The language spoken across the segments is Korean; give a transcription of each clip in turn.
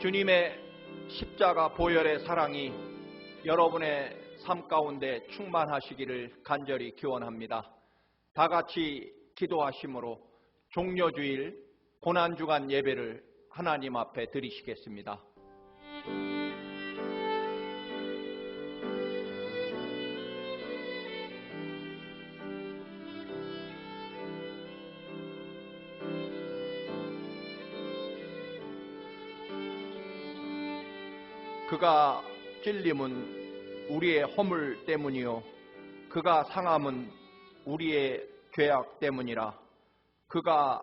주님의 십자가 보혈의 사랑이 여러분의 삶 가운데 충만하시기를 간절히 기원합니다. 다 같이 기도하심으로 종려주일 고난주간 예배를 하나님 앞에 드리시겠습니다. 그가 찔림은 우리의 허물 때문이요 그가 상함은 우리의 죄악 때문이라. 그가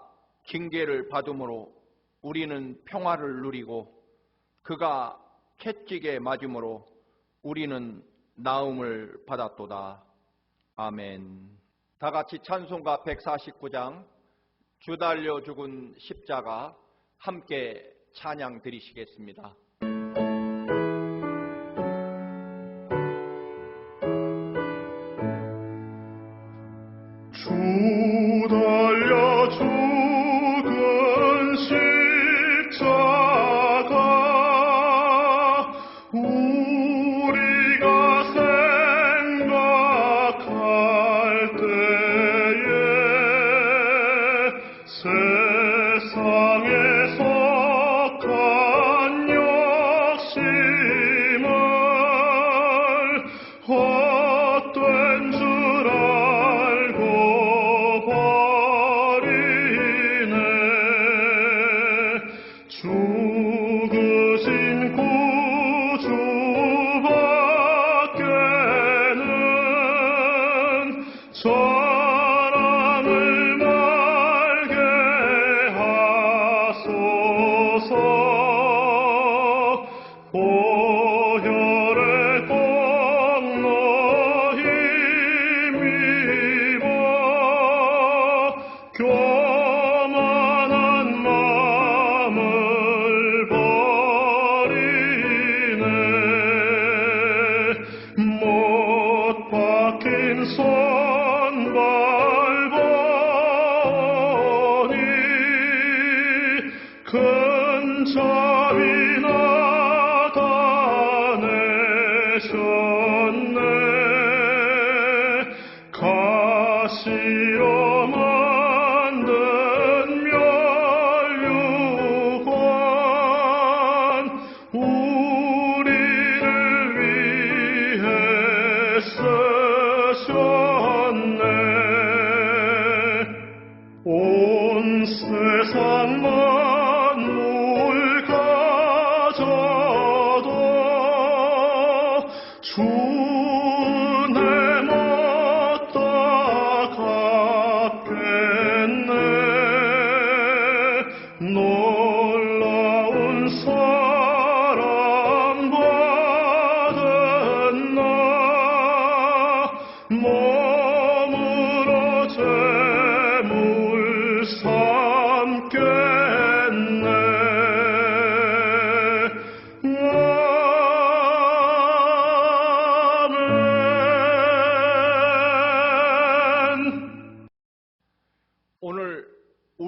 징계를 받음으로 우리는 평화를 누리고 그가 채찍에 맞음으로 우리는 나음을 받았도다. 아멘. 다 같이 찬송가 149장 주 달려 죽은 십자가 함께 찬양 드리시겠습니다.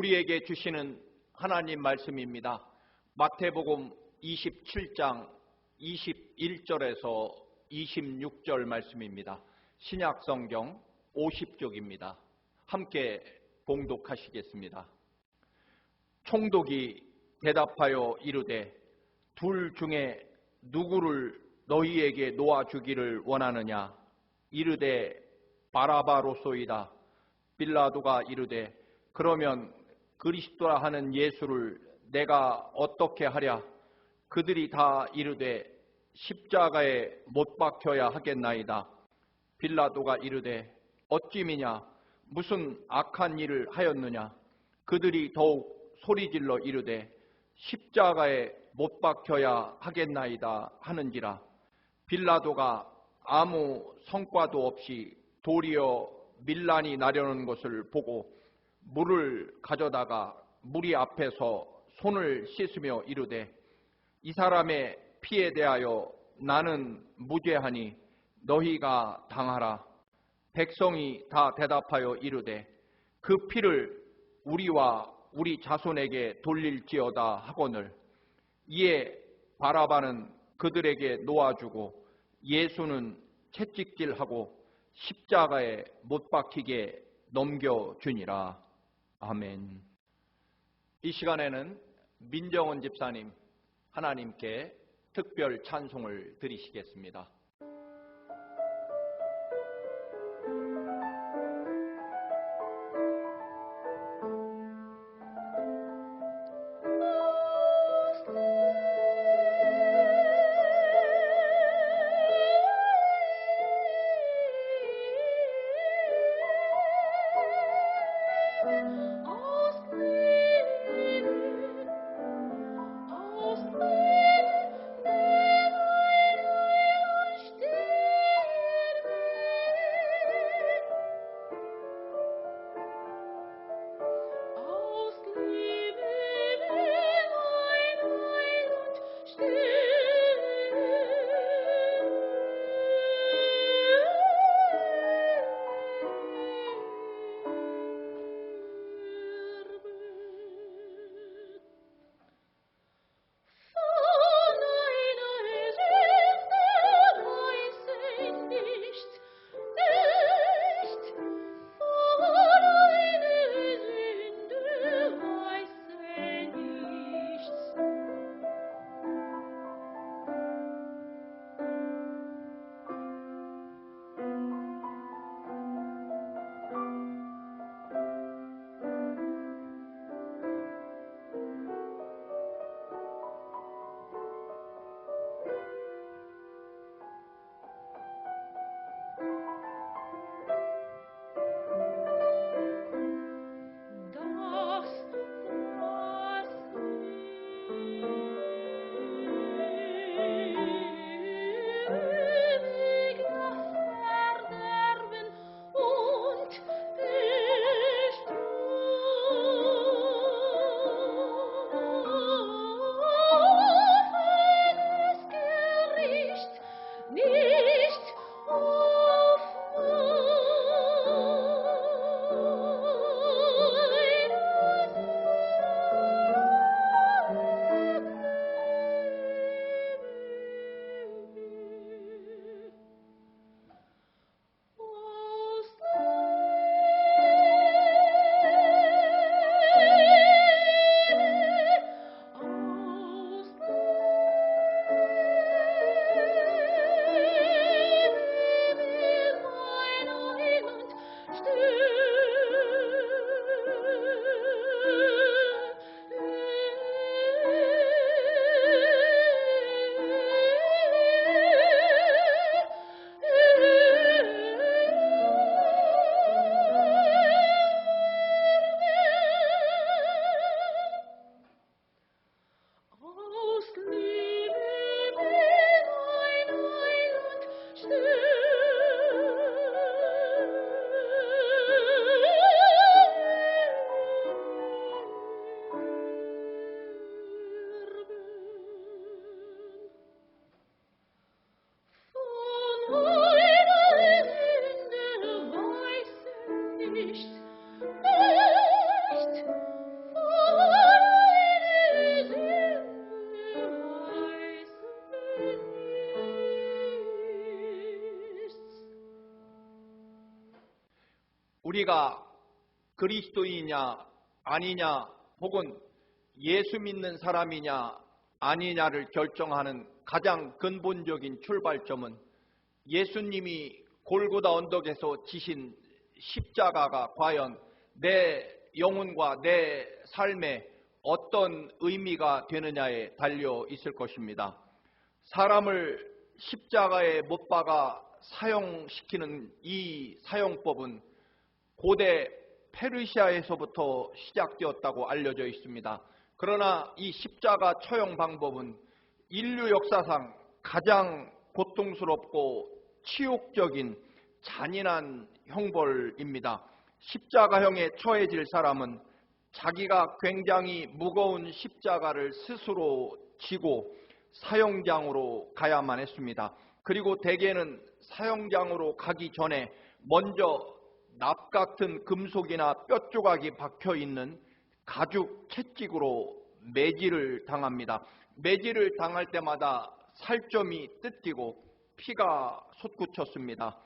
우리에게 주시는 하나님 말씀입니다. 마태복음 27장 21절에서 26절 말씀입니다. 신약성경 50쪽입니다. 함께 봉독하시겠습니다. 총독이 대답하여 이르되 둘 중에 누구를 너희에게 놓아주기를 원하느냐? 이르되 바라바로소이다. 빌라도가 이르되 그러면 그리스도라 하는 예수를 내가 어떻게 하랴? 그들이 다 이르되 십자가에 못 박혀야 하겠나이다. 빌라도가 이르되 어찌미냐? 무슨 악한 일을 하였느냐? 그들이 더욱 소리질러 이르되 십자가에 못 박혀야 하겠나이다 하는지라. 빌라도가 아무 성과도 없이 도리어 밀란이 나려는 것을 보고 물을 가져다가 무리 앞에서 손을 씻으며 이르되 이 사람의 피에 대하여 나는 무죄하니 너희가 당하라. 백성이 다 대답하여 이르되 그 피를 우리와 우리 자손에게 돌릴지어다 하거늘. 이에 바라바는 그들에게 놓아주고 예수는 채찍질하고 십자가에 못 박히게 넘겨주니라. 아멘. 이 시간에는 민정원 집사님 하나님께 특별 찬송을 드리시겠습니다. 우리가 그리스도이냐 아니냐 혹은 예수 믿는 사람이냐 아니냐를 결정하는 가장 근본적인 출발점은 예수님이 골고다 언덕에서 지신 십자가가 과연 내 영혼과 내 삶에 어떤 의미가 되느냐에 달려 있을 것입니다. 사람을 십자가에 못 박아 사형시키는 이 사형법은 고대 페르시아에서부터 시작되었다고 알려져 있습니다. 그러나 이 십자가 처형 방법은 인류 역사상 가장 고통스럽고 치욕적인 잔인한 형벌입니다. 십자가형에 처해질 사람은 자기가 굉장히 무거운 십자가를 스스로 지고 사형장으로 가야만 했습니다. 그리고 대개는 사형장으로 가기 전에 먼저 납 같은 금속이나 뼈 조각이 박혀 있는 가죽 채찍으로 매질을 당합니다. 매질을 당할 때마다 살점이 뜯기고 피가 솟구쳤습니다.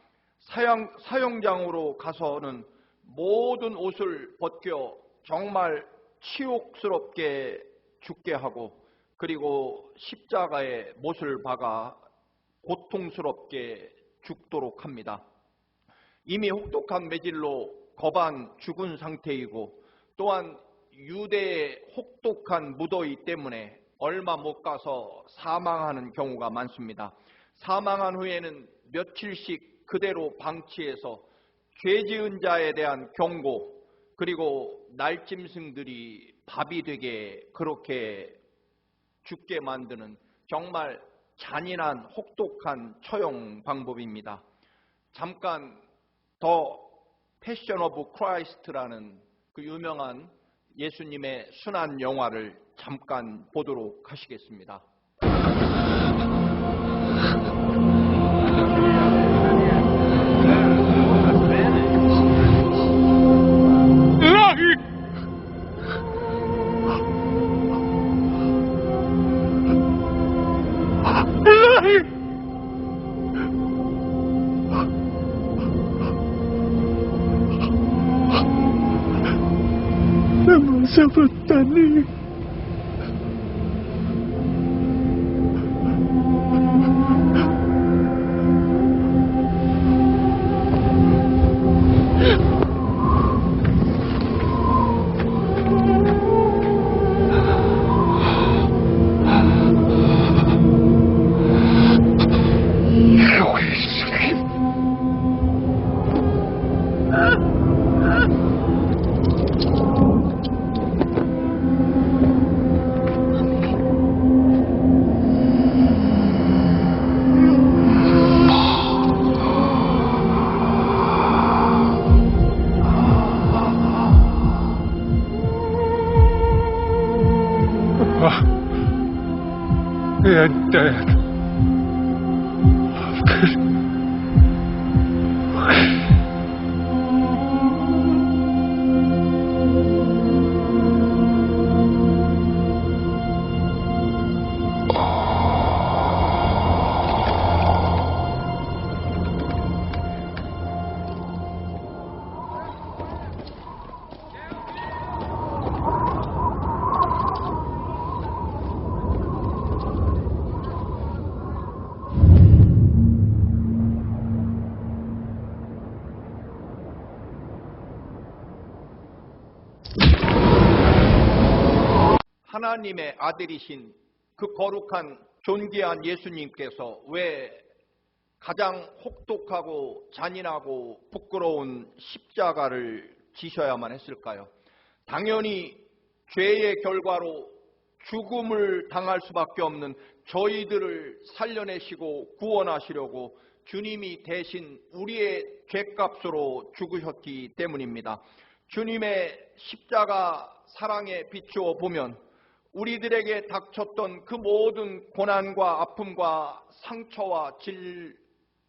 사형장으로 가서는 모든 옷을 벗겨 정말 치욕스럽게 죽게 하고, 그리고 십자가에 못을 박아 고통스럽게 죽도록 합니다. 이미 혹독한 매질로 거반 죽은 상태이고, 또한 유대의 혹독한 무더위 때문에 얼마 못 가서 사망하는 경우가 많습니다. 사망한 후에는 며칠씩 그대로 방치해서 죄 지은 자에 대한 경고, 그리고 날짐승들이 밥이 되게 그렇게 죽게 만드는 정말 잔인한 혹독한 처형 방법입니다. 잠깐 더 패션 오브 크라이스트라는 그 유명한 예수님의 순환 영화를 잠깐 보도록 하시겠습니다. 잡았다니. And Dad. 하나님의 아들이신 그 거룩한 존귀한 예수님께서 왜 가장 혹독하고 잔인하고 부끄러운 십자가를 지셔야만 했을까요? 당연히 죄의 결과로 죽음을 당할 수밖에 없는 저희들을 살려내시고 구원하시려고 주님이 대신 우리의 죄값으로 죽으셨기 때문입니다. 주님의 십자가 사랑에 비추어 보면 우리들에게 닥쳤던 그 모든 고난과 아픔과 상처와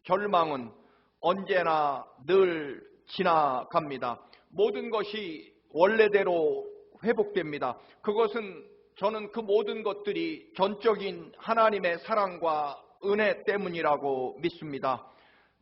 절망은 언제나 늘 지나갑니다. 모든 것이 원래대로 회복됩니다. 그것은 저는 그 모든 것들이 전적인 하나님의 사랑과 은혜 때문이라고 믿습니다.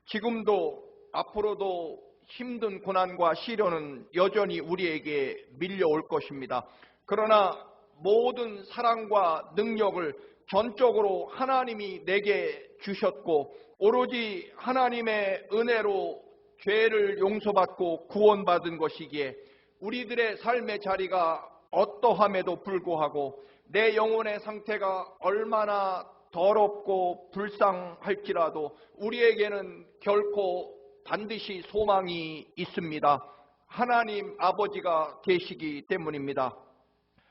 지금도 앞으로도 힘든 고난과 시련은 여전히 우리에게 밀려올 것입니다. 그러나 모든 사랑과 능력을 전적으로 하나님이 내게 주셨고, 오로지 하나님의 은혜로 죄를 용서받고 구원받은 것이기에 우리들의 삶의 자리가 어떠함에도 불구하고 내 영혼의 상태가 얼마나 더럽고 불쌍할지라도 우리에게는 결코 반드시 소망이 있습니다. 하나님 아버지가 계시기 때문입니다.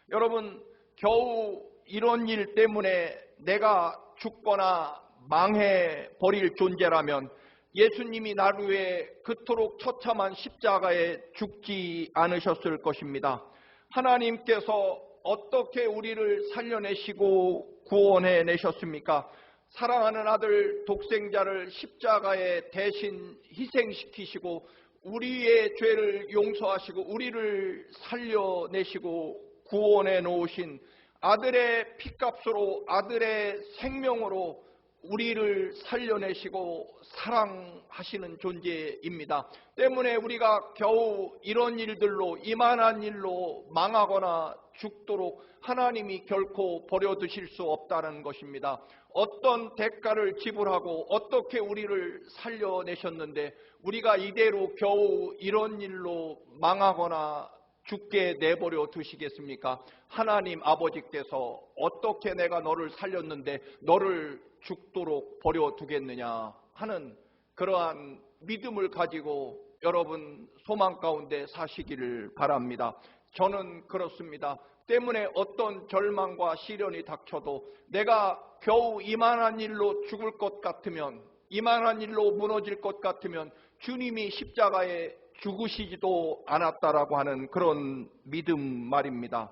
여러분, 겨우 이런 일 때문에 내가 죽거나 망해버릴 존재라면 예수님이 나를 위해 그토록 처참한 십자가에 죽지 않으셨을 것입니다. 하나님께서 어떻게 우리를 살려내시고 구원해내셨습니까? 사랑하는 아들 독생자를 십자가에 대신 희생시키시고 우리의 죄를 용서하시고 우리를 살려내시고 구원해 놓으신 아들의 피값으로 아들의 생명으로 우리를 살려내시고 사랑하시는 존재입니다. 때문에 우리가 겨우 이런 일들로 이만한 일로 망하거나 죽도록 하나님이 결코 버려두실 수 없다는 것입니다. 어떤 대가를 지불하고 어떻게 우리를 살려내셨는데 우리가 이대로 겨우 이런 일로 망하거나 죽게 내버려 두시겠습니까? 하나님 아버지께서 어떻게 내가 너를 살렸는데 너를 죽도록 버려 두겠느냐 하는 그러한 믿음을 가지고 여러분 소망 가운데 사시기를 바랍니다. 저는 그렇습니다. 때문에 어떤 절망과 시련이 닥쳐도 내가 겨우 이만한 일로 죽을 것 같으면, 이만한 일로 무너질 것 같으면 주님이 십자가에 죽으시지도 않았다라고 하는 그런 믿음 말입니다.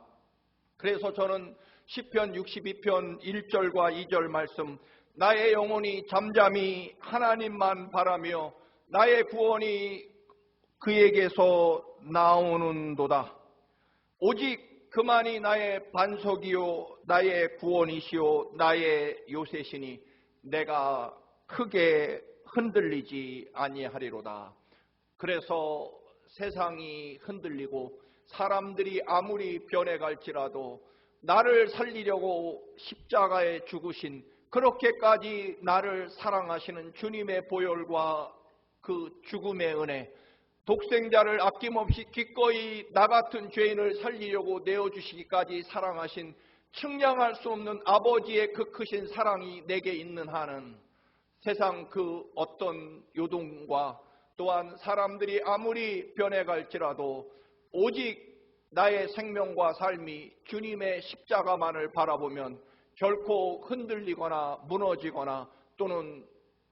그래서 저는 시편 62편 1절과 2절 말씀, 나의 영혼이 잠잠히 하나님만 바라며 나의 구원이 그에게서 나오는도다. 오직 그만이 나의 반석이요 나의 구원이시요 나의 요새시니 내가 크게 흔들리지 아니하리로다. 그래서 세상이 흔들리고 사람들이 아무리 변해갈지라도 나를 살리려고 십자가에 죽으신, 그렇게까지 나를 사랑하시는 주님의 보혈과 그 죽음의 은혜, 독생자를 아낌없이 기꺼이 나 같은 죄인을 살리려고 내어주시기까지 사랑하신 측량할 수 없는 아버지의 그 크신 사랑이 내게 있는 한은 세상 그 어떤 요동과 또한 사람들이 아무리 변해갈지라도 오직 나의 생명과 삶이 주님의 십자가만을 바라보면 결코 흔들리거나 무너지거나 또는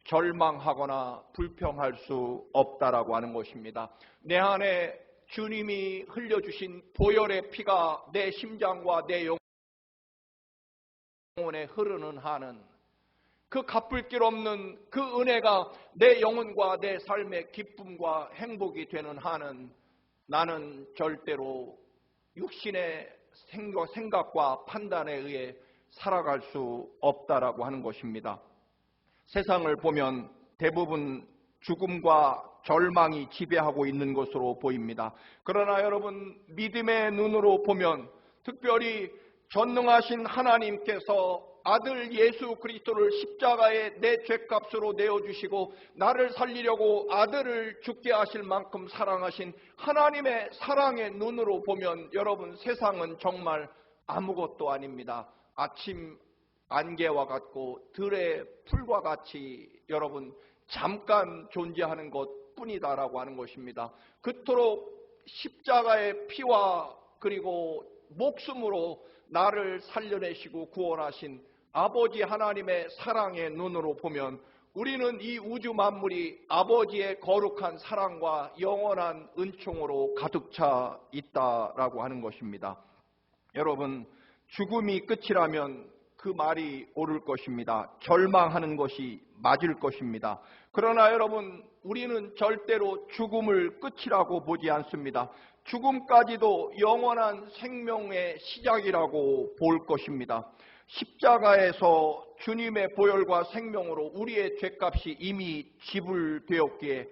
절망하거나 불평할 수 없다라고 하는 것입니다. 내 안에 주님이 흘려주신 보혈의 피가 내 심장과 내 영혼에 흐르는 한은 그 갚을 길 없는 그 은혜가 내 영혼과 내 삶의 기쁨과 행복이 되는 한은 나는 절대로 육신의 생각과 판단에 의해 살아갈 수 없다라고 하는 것입니다. 세상을 보면 대부분 죽음과 절망이 지배하고 있는 것으로 보입니다. 그러나 여러분, 믿음의 눈으로 보면 특별히 전능하신 하나님께서 아들 예수 그리스도를 십자가에 내 죄값으로 내어주시고 나를 살리려고 아들을 죽게 하실 만큼 사랑하신 하나님의 사랑의 눈으로 보면 여러분, 세상은 정말 아무것도 아닙니다. 아침 안개와 같고 들의 풀과 같이 여러분 잠깐 존재하는 것 뿐이다라고 하는 것입니다. 그토록 십자가의 피와 그리고 목숨으로 나를 살려내시고 구원하신 아버지 하나님의 사랑의 눈으로 보면 우리는 이 우주 만물이 아버지의 거룩한 사랑과 영원한 은총으로 가득 차 있다라고 하는 것입니다. 여러분, 죽음이 끝이라면 그 말이 옳을 것입니다. 절망하는 것이 맞을 것입니다. 그러나 여러분, 우리는 절대로 죽음을 끝이라고 보지 않습니다. 죽음까지도 영원한 생명의 시작이라고 볼 것입니다. 십자가에서 주님의 보혈과 생명으로 우리의 죄값이 이미 지불되었기에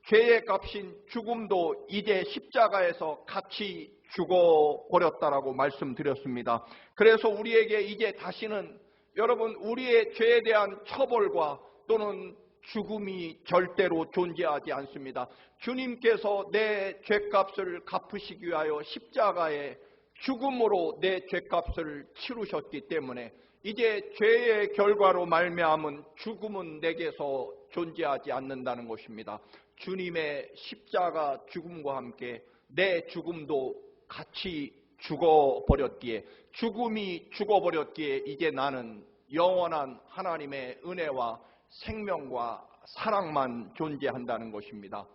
죄의 값인 죽음도 이제 십자가에서 같이 죽어버렸다라고 말씀드렸습니다. 그래서 우리에게 이제 다시는 여러분, 우리의 죄에 대한 처벌과 또는 죽음이 절대로 존재하지 않습니다. 주님께서 내 죄값을 갚으시기 위하여 십자가에 죽음으로 내 죄값을 치르셨기 때문에 이제 죄의 결과로 말미암은 죽음은 내게서 존재하지 않는다는 것입니다. 주님의 십자가 죽음과 함께 내 죽음도 같이 죽어버렸기에, 죽음이 죽어버렸기에 이제 나는 영원한 하나님의 은혜와 생명과 사랑만 존재한다는 것입니다.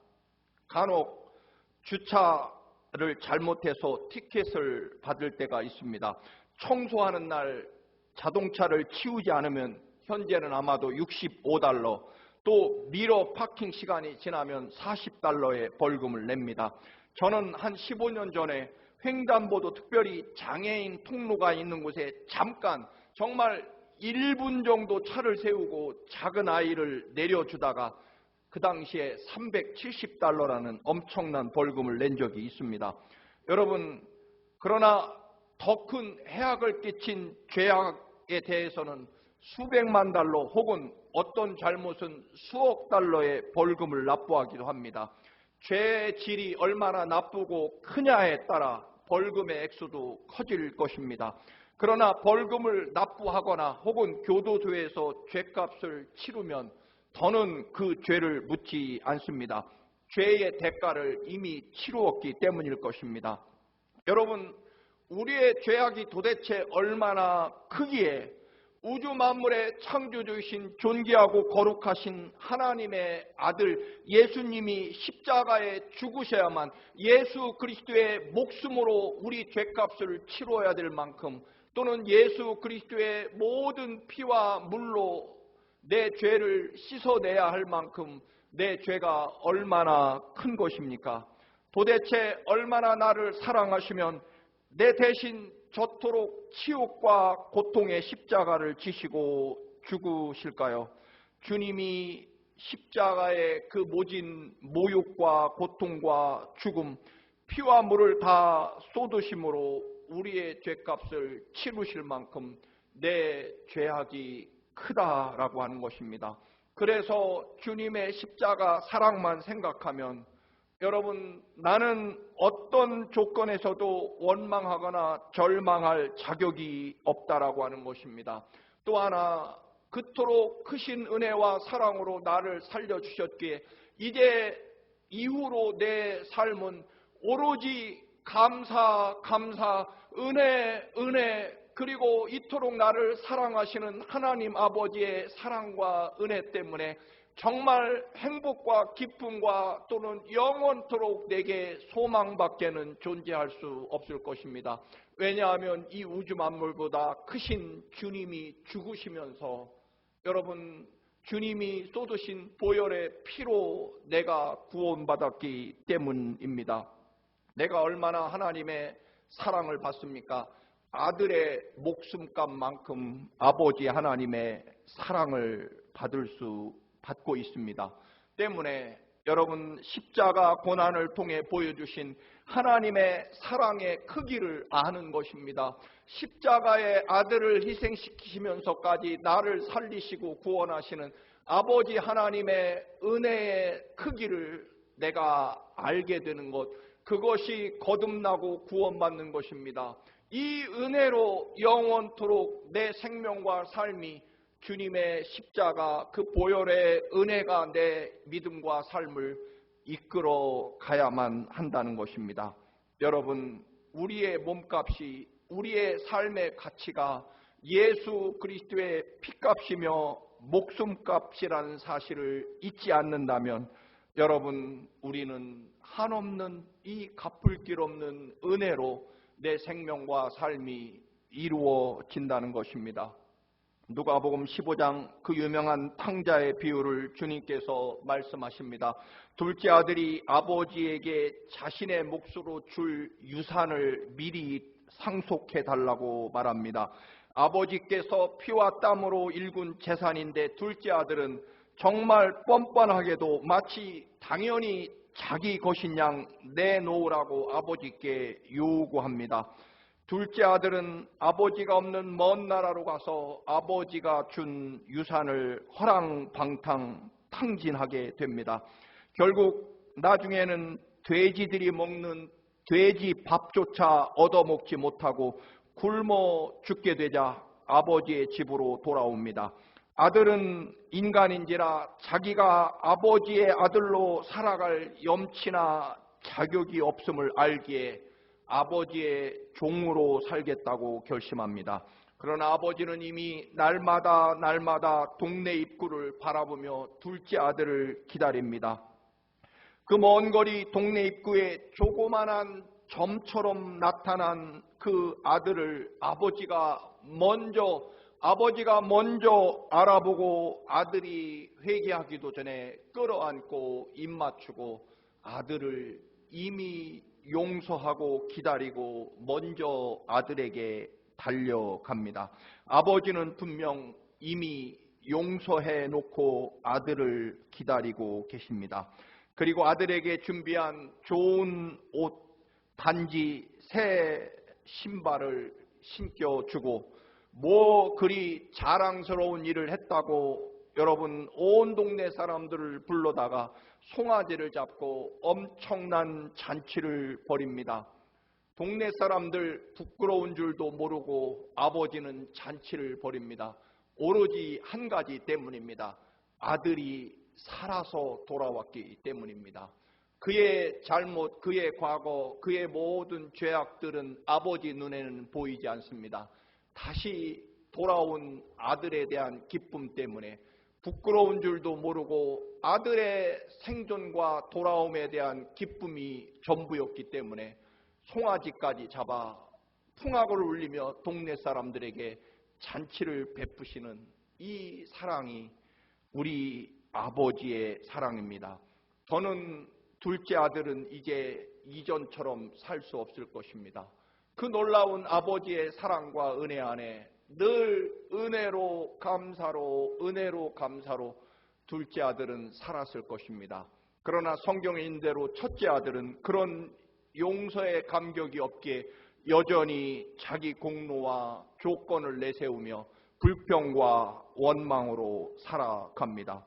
간혹 주차를 잘못해서 티켓을 받을 때가 있습니다. 청소하는 날 자동차를 치우지 않으면 현재는 아마도 $65, 또 미러 파킹 시간이 지나면 $40의 벌금을 냅니다. 저는 한 15년 전에 횡단보도 특별히 장애인 통로가 있는 곳에 잠깐 정말 1분 정도 차를 세우고 작은 아이를 내려주다가 그 당시에 370달러라는 엄청난 벌금을 낸 적이 있습니다. 여러분, 그러나 더 큰 해악을 끼친 죄악에 대해서는 수백만 달러 혹은 어떤 잘못은 수억 달러의 벌금을 납부하기도 합니다. 죄의 질이 얼마나 나쁘고 크냐에 따라 벌금의 액수도 커질 것입니다. 그러나 벌금을 납부하거나 혹은 교도소에서 죄값을 치르면 더는 그 죄를 묻지 않습니다. 죄의 대가를 이미 치루었기 때문일 것입니다. 여러분, 우리의 죄악이 도대체 얼마나 크기에 우주 만물의 창조주이신 존귀하고 거룩하신 하나님의 아들 예수님이 십자가에 죽으셔야만 예수 그리스도의 목숨으로 우리 죄값을 치러야 될 만큼 또는 예수 그리스도의 모든 피와 물로 내 죄를 씻어내야 할 만큼 내 죄가 얼마나 큰 것입니까? 도대체 얼마나 나를 사랑하시면 내 대신 저토록 치욕과 고통의 십자가를 지시고 죽으실까요? 주님이 십자가의 그 모진 모욕과 고통과 죽음, 피와 물을 다 쏟으심으로 우리의 죄값을 치르실 만큼 내 죄악이 크다라고 하는 것입니다. 그래서 주님의 십자가 사랑만 생각하면 여러분, 나는 어떤 조건에서도 원망하거나 절망할 자격이 없다라고 하는 것입니다. 또 하나, 그토록 크신 은혜와 사랑으로 나를 살려주셨기에 이제 이후로 내 삶은 오로지 감사, 은혜, 그리고 이토록 나를 사랑하시는 하나님 아버지의 사랑과 은혜 때문에 정말 행복과 기쁨과 또는 영원토록 내게 소망밖에는 존재할 수 없을 것입니다. 왜냐하면 이 우주 만물보다 크신 주님이 죽으시면서 여러분, 주님이 쏟으신 보혈의 피로 내가 구원받았기 때문입니다. 내가 얼마나 하나님의 사랑을 받습니까? 아들의 목숨값만큼 아버지 하나님의 사랑을 받고 있습니다. 때문에 여러분, 십자가 고난을 통해 보여주신 하나님의 사랑의 크기를 아는 것입니다. 십자가의 아들을 희생시키시면서까지 나를 살리시고 구원하시는 아버지 하나님의 은혜의 크기를 내가 알게 되는 것, 그것이 거듭나고 구원받는 것입니다. 이 은혜로 영원토록 내 생명과 삶이 주님의 십자가 그 보혈의 은혜가 내 믿음과 삶을 이끌어 가야만 한다는 것입니다. 여러분, 우리의 몸값이, 우리의 삶의 가치가 예수 그리스도의 피값이며 목숨값이라는 사실을 잊지 않는다면 여러분, 우리는 한없는 이 갚을 길 없는 은혜로 내 생명과 삶이 이루어진다는 것입니다. 누가복음 15장 그 유명한 탕자의 비유를 주님께서 말씀하십니다. 둘째 아들이 아버지에게 자신의 몫으로 줄 유산을 미리 상속해 달라고 말합니다. 아버지께서 피와 땀으로 일군 재산인데 둘째 아들은 정말 뻔뻔하게도 마치 당연히 자기 것인 양 내놓으라고 아버지께 요구합니다. 둘째 아들은 아버지가 없는 먼 나라로 가서 아버지가 준 유산을 허랑방탕 탕진하게 됩니다. 결국 나중에는 돼지들이 먹는 돼지 밥조차 얻어먹지 못하고 굶어 죽게 되자 아버지의 집으로 돌아옵니다. 아들은 인간인지라 자기가 아버지의 아들로 살아갈 염치나 자격이 없음을 알기에 아버지의 종으로 살겠다고 결심합니다. 그러나 아버지는 이미 날마다 동네 입구를 바라보며 둘째 아들을 기다립니다. 그 먼 거리 동네 입구에 조그만한 점처럼 나타난 그 아들을 아버지가 먼저 알아보고 아들이 회개하기도 전에 끌어안고 입맞추고 아들을 이미 용서하고 기다리고 먼저 아들에게 달려갑니다. 아버지는 분명 이미 용서해 놓고 아들을 기다리고 계십니다. 그리고 아들에게 준비한 좋은 옷, 단지 새 신발을 신겨주고, 뭐 그리 자랑스러운 일을 했다고 여러분 온 동네 사람들을 불러다가 송아지를 잡고 엄청난 잔치를 벌입니다. 동네 사람들 부끄러운 줄도 모르고 아버지는 잔치를 벌입니다. 오로지 한 가지 때문입니다. 아들이 살아서 돌아왔기 때문입니다. 그의 잘못, 그의 과거, 그의 모든 죄악들은 아버지 눈에는 보이지 않습니다. 다시 돌아온 아들에 대한 기쁨 때문에 부끄러운 줄도 모르고 아들의 생존과 돌아옴에 대한 기쁨이 전부였기 때문에 송아지까지 잡아 풍악을 울리며 동네 사람들에게 잔치를 베푸시는 이 사랑이 우리 아버지의 사랑입니다. 저는 둘째 아들은 이제 이전처럼 살 수 없을 것입니다. 그 놀라운 아버지의 사랑과 은혜 안에 늘 은혜로 감사로 둘째 아들은 살았을 것입니다. 그러나 성경의 인대로 첫째 아들은 그런 용서의 감격이 없기에 여전히 자기 공로와 조건을 내세우며 불평과 원망으로 살아갑니다.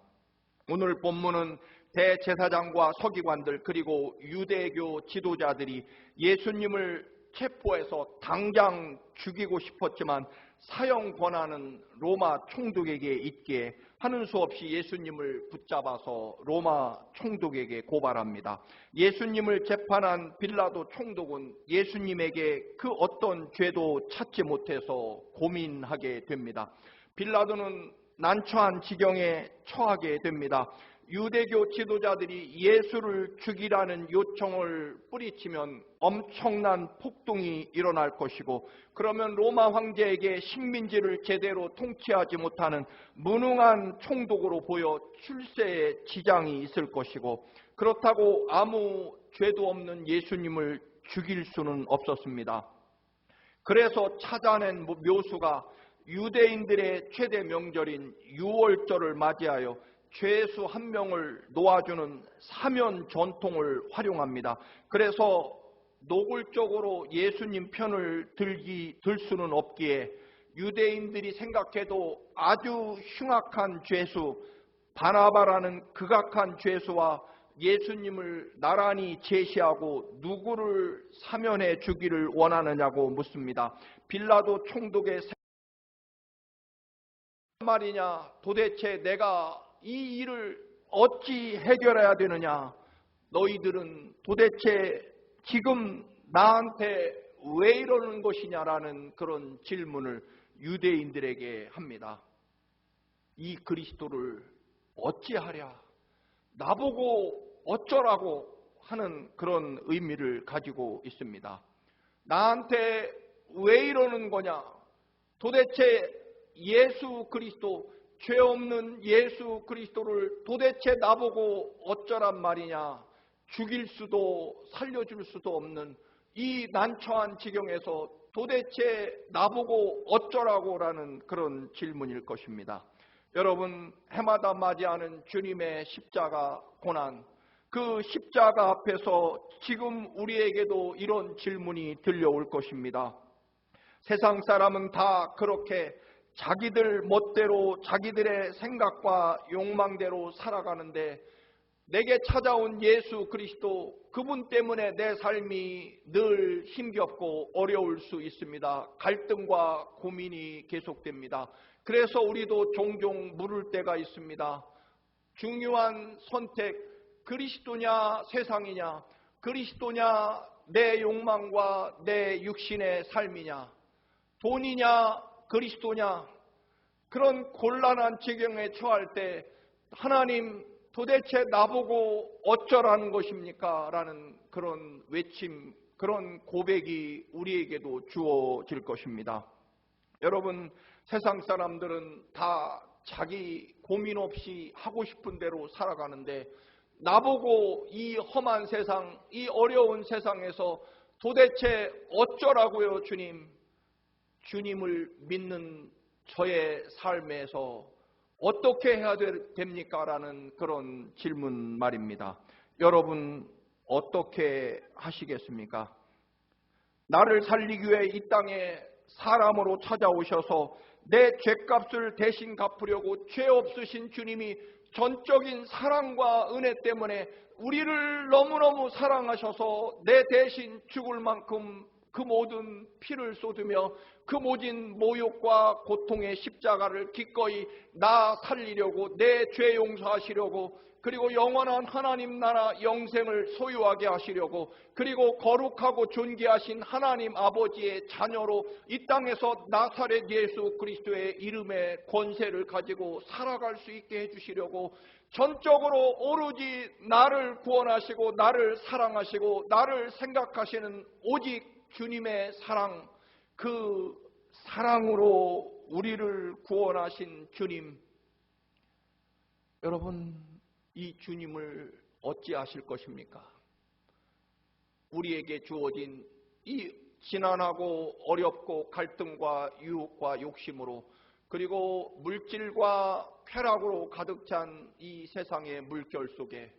오늘 본문은 대제사장과 서기관들 그리고 유대교 지도자들이 예수님을 체포해서 당장 죽이고 싶었지만 사형 권한은 로마 총독에게 있기에 하는 수 없이 예수님을 붙잡아서 로마 총독에게 고발합니다. 예수님을 재판한 빌라도 총독은 예수님에게 그 어떤 죄도 찾지 못해서 고민하게 됩니다. 빌라도는 난처한 지경에 처하게 됩니다. 유대교 지도자들이 예수를 죽이라는 요청을 뿌리치면 엄청난 폭동이 일어날 것이고, 그러면 로마 황제에게 식민지를 제대로 통치하지 못하는 무능한 총독으로 보여 출세에 지장이 있을 것이고, 그렇다고 아무 죄도 없는 예수님을 죽일 수는 없었습니다. 그래서 찾아낸 묘수가 유대인들의 최대 명절인 유월절을 맞이하여 죄수 한 명을 놓아주는 사면 전통을 활용합니다. 그래서 노골적으로 예수님 편을 들 수는 없기에 유대인들이 생각해도 아주 흉악한 죄수 바나바라는 극악한 죄수와 예수님을 나란히 제시하고 누구를 사면해 주기를 원하느냐고 묻습니다. 빌라도 총독의 말이냐, 도대체 내가 이 일을 어찌 해결해야 되느냐, 너희들은 도대체 지금 나한테 왜 이러는 것이냐라는 그런 질문을 유대인들에게 합니다. 이 그리스도를 어찌하랴, 나보고 어쩌라고 하는 그런 의미를 가지고 있습니다. 나한테 왜 이러는 거냐, 도대체 예수 그리스도, 죄 없는 예수 그리스도를 도대체 나보고 어쩌란 말이냐, 죽일 수도 살려줄 수도 없는 이 난처한 지경에서 도대체 나보고 어쩌라고라는 그런 질문일 것입니다. 여러분, 해마다 맞이하는 주님의 십자가 고난, 그 십자가 앞에서 지금 우리에게도 이런 질문이 들려올 것입니다. 세상 사람은 다 그렇게 자기들 멋대로 자기들의 생각과 욕망대로 살아가는데, 내게 찾아온 예수 그리스도, 그분 때문에 내 삶이 늘 힘겹고 어려울 수 있습니다. 갈등과 고민이 계속됩니다. 그래서 우리도 종종 물을 때가 있습니다. 중요한 선택, 그리스도냐 세상이냐, 그리스도냐 내 욕망과 내 육신의 삶이냐, 돈이냐 그리스도냐, 그런 곤란한 지경에 처할 때 하나님 도대체 나보고 어쩌라는 것입니까? 라는 그런 외침, 그런 고백이 우리에게도 주어질 것입니다. 여러분, 세상 사람들은 다 자기 고민 없이 하고 싶은 대로 살아가는데, 나보고 이 험한 세상, 이 어려운 세상에서 도대체 어쩌라고요, 주님? 주님을 믿는 저의 삶에서 어떻게 해야 됩니까? 라는 그런 질문 말입니다. 여러분 어떻게 하시겠습니까? 나를 살리기 위해 이 땅에 사람으로 찾아오셔서 내 죄값을 대신 갚으려고 죄 없으신 주님이 전적인 사랑과 은혜 때문에 우리를 너무너무 사랑하셔서 내 대신 죽을 만큼 그 모든 피를 쏟으며 그 모진 모욕과 고통의 십자가를 기꺼이 나 살리려고, 내 죄 용서하시려고, 그리고 영원한 하나님 나라 영생을 소유하게 하시려고, 그리고 거룩하고 존귀하신 하나님 아버지의 자녀로 이 땅에서 나사렛 예수 그리스도의 이름의 권세를 가지고 살아갈 수 있게 해주시려고, 전적으로 오로지 나를 구원하시고 나를 사랑하시고 나를 생각하시는 오직 주님의 사랑, 그 사랑으로 우리를 구원하신 주님, 여러분 이 주님을 어찌하실 것입니까? 우리에게 주어진 이 지난하고 어렵고 갈등과 유혹과 욕심으로, 그리고 물질과 쾌락으로 가득 찬 이 세상의 물결 속에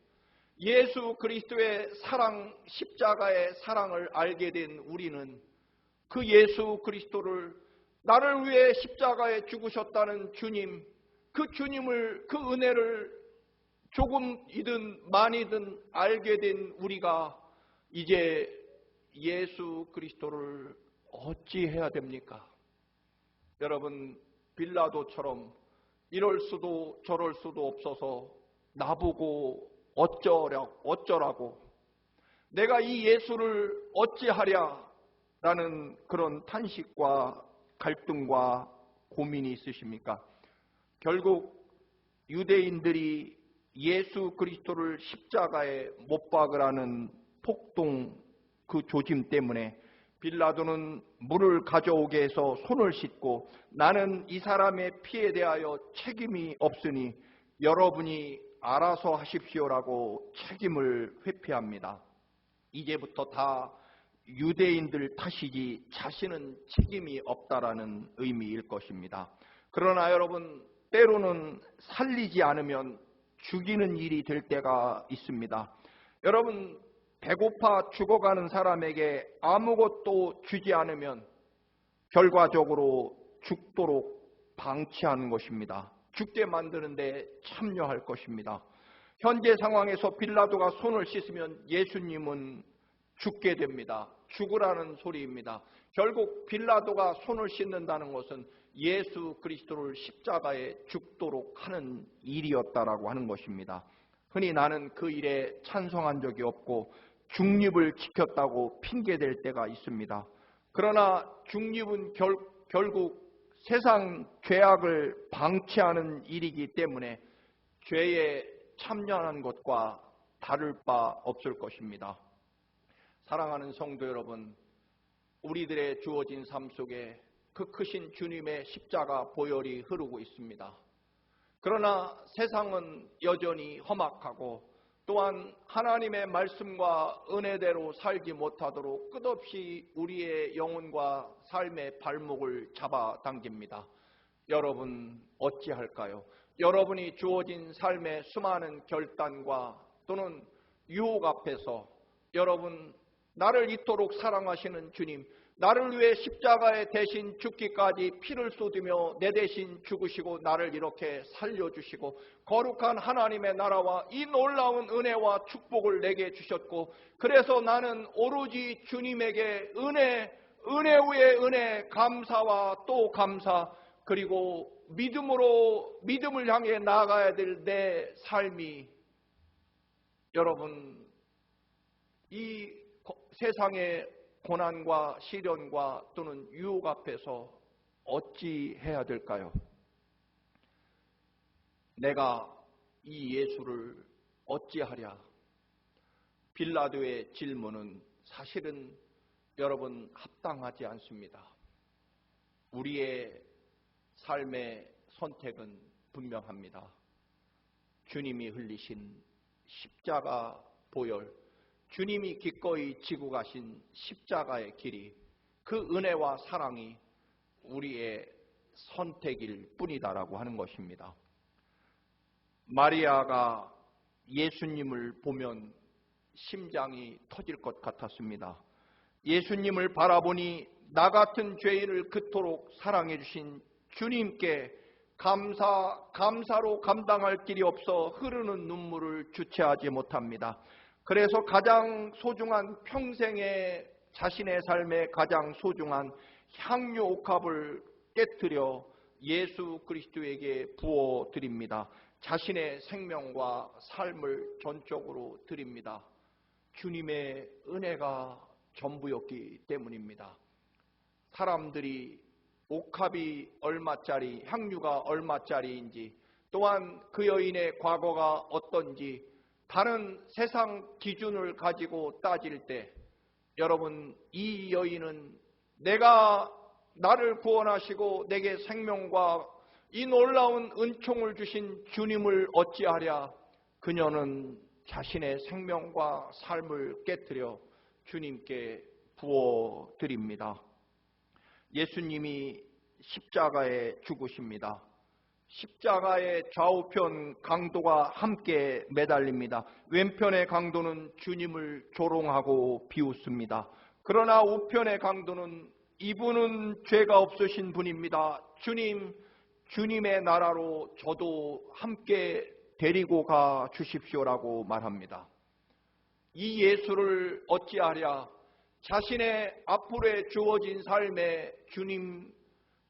예수 그리스도의 사랑, 십자가의 사랑을 알게 된 우리는 그 예수 그리스도를, 나를 위해 십자가에 죽으셨다는 주님, 그 주님을, 그 은혜를 조금이든 많이든 알게 된 우리가 이제 예수 그리스도를 어찌해야 됩니까? 여러분, 빌라도처럼 이럴 수도 저럴 수도 없어서 나보고 어쩌라고, 내가 이 예수를 어찌하랴 라는 그런 탄식과 갈등과 고민이 있으십니까? 결국 유대인들이 예수 그리스도를 십자가에 못 박으라는 폭동, 그 조짐 때문에 빌라도는 물을 가져오게 해서 손을 씻고, 나는 이 사람의 피에 대하여 책임이 없으니 여러분이 알아서 하십시오라고 책임을 회피합니다. 이제부터 다 유대인들 탓이지 자신은 책임이 없다라는 의미일 것입니다. 그러나 여러분, 때로는 살리지 않으면 죽이는 일이 될 때가 있습니다. 여러분, 배고파 죽어가는 사람에게 아무것도 주지 않으면 결과적으로 죽도록 방치하는 것입니다. 죽게 만드는데 참여할 것입니다. 현재 상황에서 빌라도가 손을 씻으면 예수님은 죽게 됩니다. 죽으라는 소리입니다. 결국 빌라도가 손을 씻는다는 것은 예수 그리스도를 십자가에 죽도록 하는 일이었다라고 하는 것입니다. 흔히 나는 그 일에 찬성한 적이 없고 중립을 지켰다고 핑계댈 때가 있습니다. 그러나 중립은 결국 세상 죄악을 방치하는 일이기 때문에 죄에 참여하는 것과 다를 바 없을 것입니다. 사랑하는 성도 여러분, 우리들의 주어진 삶 속에 그 크신 주님의 십자가 보혈이 흐르고 있습니다. 그러나 세상은 여전히 험악하고, 또한 하나님의 말씀과 은혜대로 살지 못하도록 끝없이 우리의 영혼과 삶의 발목을 잡아당깁니다. 여러분 어찌할까요? 여러분이 주어진 삶의 수많은 결단과 또는 유혹 앞에서 여러분, 나를 이토록 사랑하시는 주님, 나를 위해 십자가에 대신 죽기까지 피를 쏟으며 내 대신 죽으시고 나를 이렇게 살려주시고 거룩한 하나님의 나라와 이 놀라운 은혜와 축복을 내게 주셨고, 그래서 나는 오로지 주님에게 은혜 위에 은혜, 감사와 또 감사, 그리고 믿음을 향해 나아가야 될 내 삶이, 여러분, 이 세상의 고난과 시련과 또는 유혹 앞에서 어찌 해야 될까요? 내가 이 예수를 어찌하랴? 빌라도의 질문은 사실은 여러분 합당하지 않습니다. 우리의 삶의 선택은 분명합니다. 주님이 흘리신 십자가 보혈, 주님이 기꺼이 지고 가신 십자가의 길이, 그 은혜와 사랑이 우리의 선택일 뿐이다라고 하는 것입니다. 마리아가 예수님을 보면 심장이 터질 것 같았습니다. 예수님을 바라보니 나 같은 죄인을 그토록 사랑해 주신 주님께 감사로 감당할 길이 없어 흐르는 눈물을 주체하지 못합니다. 그래서 가장 소중한, 평생의 자신의 삶에 가장 소중한 향유 옥합을 깨뜨려 예수 그리스도에게 부어 드립니다. 자신의 생명과 삶을 전적으로 드립니다. 주님의 은혜가 전부였기 때문입니다. 사람들이 옥합이 얼마짜리, 향유가 얼마짜리인지, 또한 그 여인의 과거가 어떤지 다른 세상 기준을 가지고 따질 때, 여러분, 이 여인은 내가 나를 구원하시고 내게 생명과 이 놀라운 은총을 주신 주님을 어찌하랴. 그녀는 자신의 생명과 삶을 깨뜨려 주님께 부어 드립니다. 예수님이 십자가에 죽으십니다. 십자가의 좌우편 강도가 함께 매달립니다. 왼편의 강도는 주님을 조롱하고 비웃습니다. 그러나 우편의 강도는 이분은 죄가 없으신 분입니다. 주님의 나라로 저도 함께 데리고 가 주십시오라고 말합니다. 이 예수를 어찌하랴. 자신의 앞으로에 주어진 삶에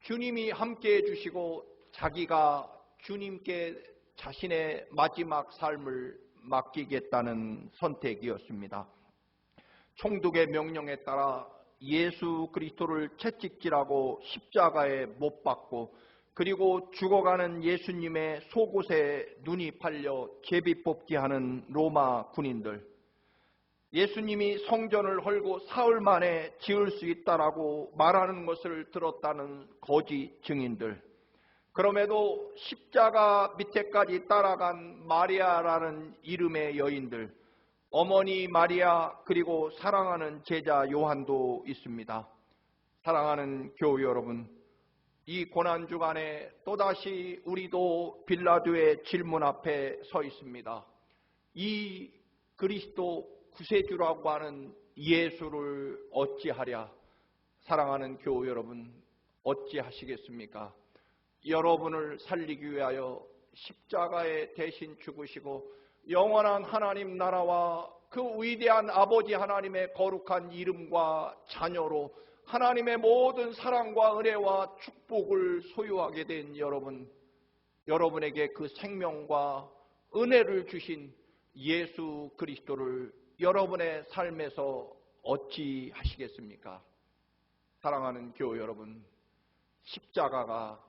주님이 함께 해주시고 자기가 주님께 자신의 마지막 삶을 맡기겠다는 선택이었습니다. 총독의 명령에 따라 예수 그리스도를 채찍질하고 십자가에 못 박고, 그리고 죽어가는 예수님의 속옷에 눈이 팔려 제비 뽑기 하는 로마 군인들, 예수님이 성전을 헐고 사흘 만에 지을 수 있다라고 말하는 것을 들었다는 거짓 증인들, 그럼에도 십자가 밑에까지 따라간 마리아라는 이름의 여인들, 어머니 마리아, 그리고 사랑하는 제자 요한도 있습니다. 사랑하는 교우 여러분, 이 고난주간에 또다시 우리도 빌라도의 질문 앞에 서 있습니다. 이 그리스도 구세주라고 하는 예수를 어찌하랴. 사랑하는 교우 여러분, 어찌하시겠습니까? 여러분을 살리기 위하여 십자가에 대신 죽으시고 영원한 하나님 나라와 그 위대한 아버지 하나님의 거룩한 이름과 자녀로 하나님의 모든 사랑과 은혜와 축복을 소유하게 된 여러분에게 그 생명과 은혜를 주신 예수 그리스도를 여러분의 삶에서 어찌 하시겠습니까? 사랑하는 교우 여러분, 십자가가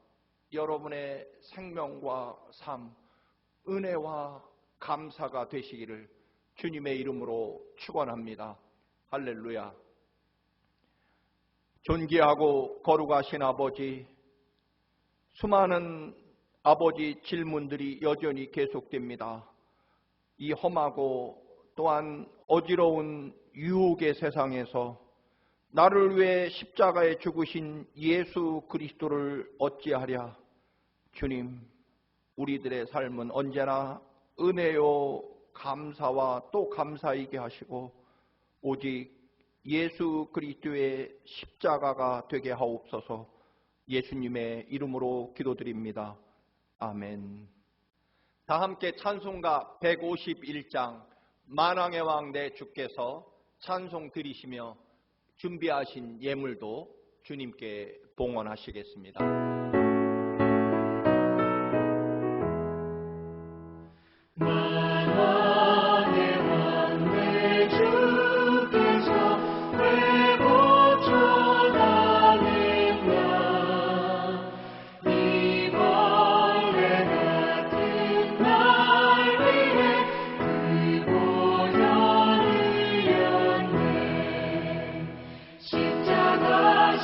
여러분의 생명과 삶, 은혜와 감사가 되시기를 주님의 이름으로 축원합니다. 할렐루야. 존귀하고 거룩하신 아버지, 수많은 아버지 질문들이 여전히 계속됩니다. 이 험하고 또한 어지러운 유혹의 세상에서 나를 위해 십자가에 죽으신 예수 그리스도를 어찌하랴. 주님, 우리들의 삶은 언제나 은혜요 감사와 또 감사이게 하시고 오직 예수 그리스도의 십자가가 되게 하옵소서. 예수님의 이름으로 기도드립니다. 아멘. 다 함께 찬송가 151장 만왕의 왕 내 주께서 찬송 드리시며 준비하신 예물도 주님께 봉헌하시겠습니다.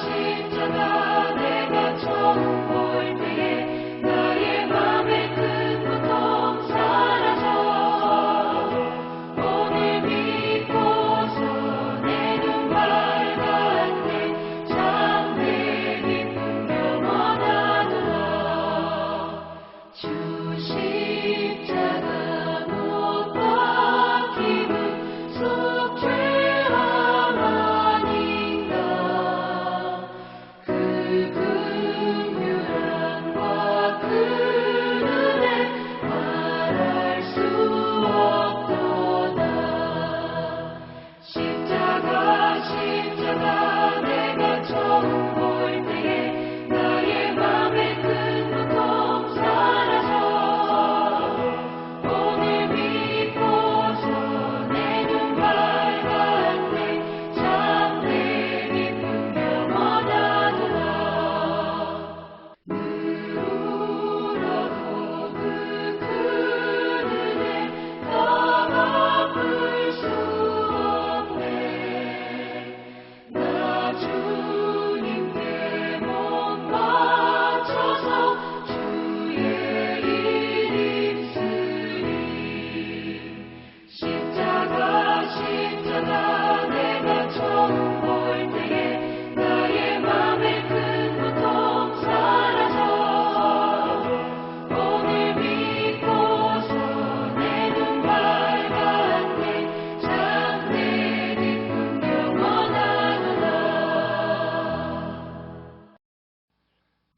십자가 내가 저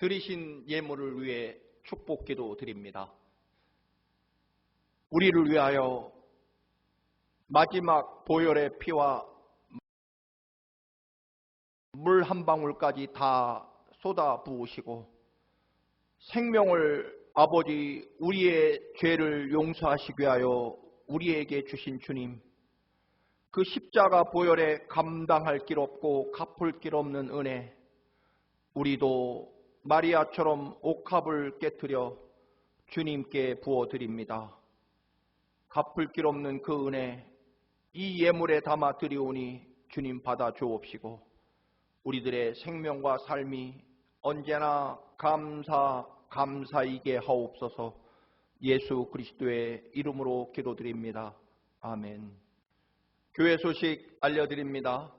드리신 예물을 위해 축복기도 드립니다. 우리를 위하여 마지막 보혈의 피와 물 한 방울까지 다 쏟아 부으시고 생명을 아버지 우리의 죄를 용서하시기 위하여 우리에게 주신 주님, 그 십자가 보혈에 감당할 길 없고 갚을 길 없는 은혜, 우리도 마리아처럼 옥합을 깨트려 주님께 부어드립니다. 갚을 길 없는 그 은혜, 이 예물에 담아 드리오니 주님 받아 주옵시고 우리들의 생명과 삶이 언제나 감사이게 하옵소서. 예수 그리스도의 이름으로 기도드립니다. 아멘. 교회 소식 알려드립니다.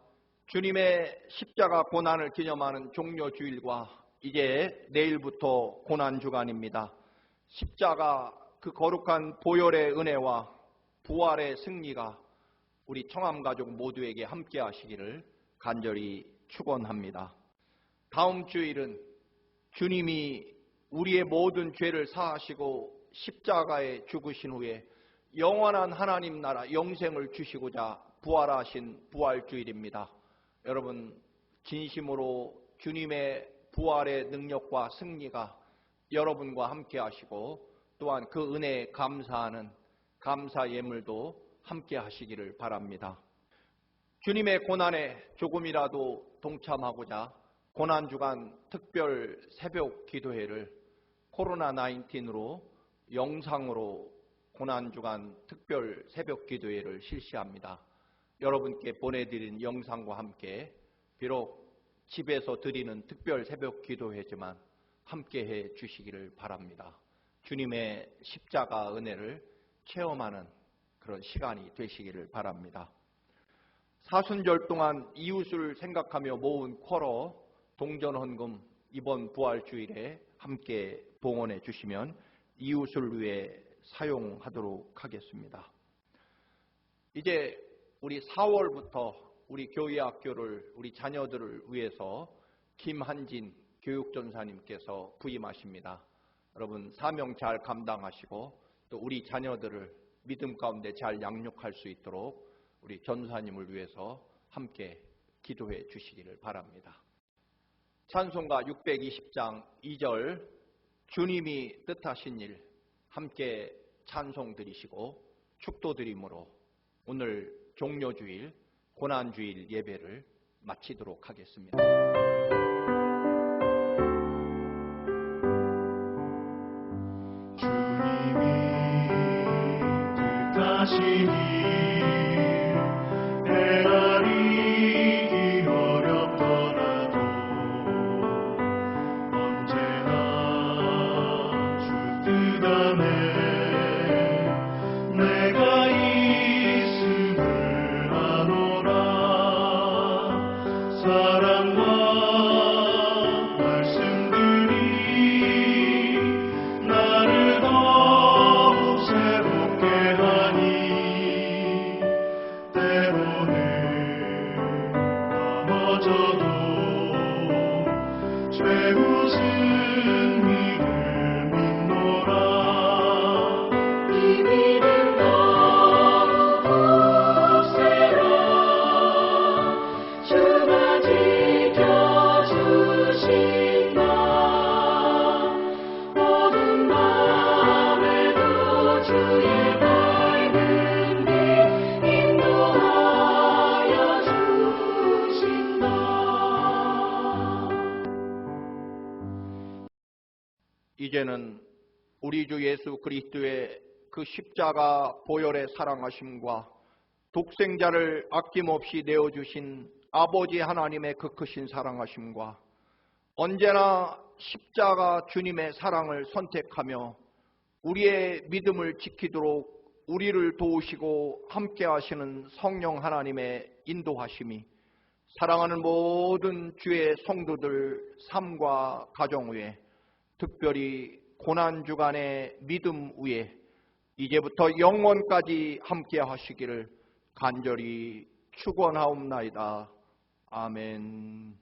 주님의 십자가 고난을 기념하는 종려주일과 이제 내일부터 고난주간입니다. 십자가 그 거룩한 보혈의 은혜와 부활의 승리가 우리 청암가족 모두에게 함께 하시기를 간절히 축원합니다. 다음 주일은 주님이 우리의 모든 죄를 사하시고 십자가에 죽으신 후에 영원한 하나님 나라 영생을 주시고자 부활하신 부활주일입니다. 여러분 진심으로 주님의 부활의 능력과 승리가 여러분과 함께 하시고 또한 그 은혜에 감사하는 감사 예물도 함께 하시기를 바랍니다. 주님의 고난에 조금이라도 동참하고자 고난주간 특별 새벽 기도회를 코로나19으로 영상으로 고난주간 특별 새벽 기도회를 실시합니다. 여러분께 보내드린 영상과 함께 비록 집에서 드리는 특별 새벽 기도회지만 함께해 주시기를 바랍니다. 주님의 십자가 은혜를 체험하는 그런 시간이 되시기를 바랍니다. 사순절 동안 이웃을 생각하며 모은 쿼러 동전헌금 이번 부활주일에 함께 봉헌해 주시면 이웃을 위해 사용하도록 하겠습니다. 이제 우리 4월부터 우리 교회 학교를 우리 자녀들을 위해서 김한진 교육전사님께서 부임하십니다. 여러분 사명 잘 감당하시고 또 우리 자녀들을 믿음 가운데 잘 양육할 수 있도록 우리 전사님을 위해서 함께 기도해 주시기를 바랍니다. 찬송가 620장 2절 주님이 뜻하신 일 함께 찬송 드리시고 축도 드림으로 오늘 종료주일 고난주일 예배를 마치도록 하겠습니다. 주님이 뜻하신 일 헤아리기 어렵더라도 언제나 주 뜻 안에 내가 있음을 아노라. 사랑과 말씀들이 나를 더욱 새롭게 하니 때로는 넘어져도 최우승 믿을 믿노라. 이 믿음 더욱 굳세라. 주가 지켜주신다. 어두운 밤에도 주의 밝은 빛 인도하여 주신다. 이제는 우리 주 예수 그리스도의 그 십자가 보혈의 사랑하심과 독생자를 아낌없이 내어주신 아버지 하나님의 그 크신 사랑하심과 언제나 십자가 주님의 사랑을 선택하며 우리의 믿음을 지키도록 우리를 도우시고 함께 하시는 성령 하나님의 인도하심이 사랑하는 모든 주의 성도들 삶과 가정 위에 특별히 고난주간의 믿음 위에 이제부터 영원까지 함께 하시기를 간절히 축원하옵나이다. 아멘.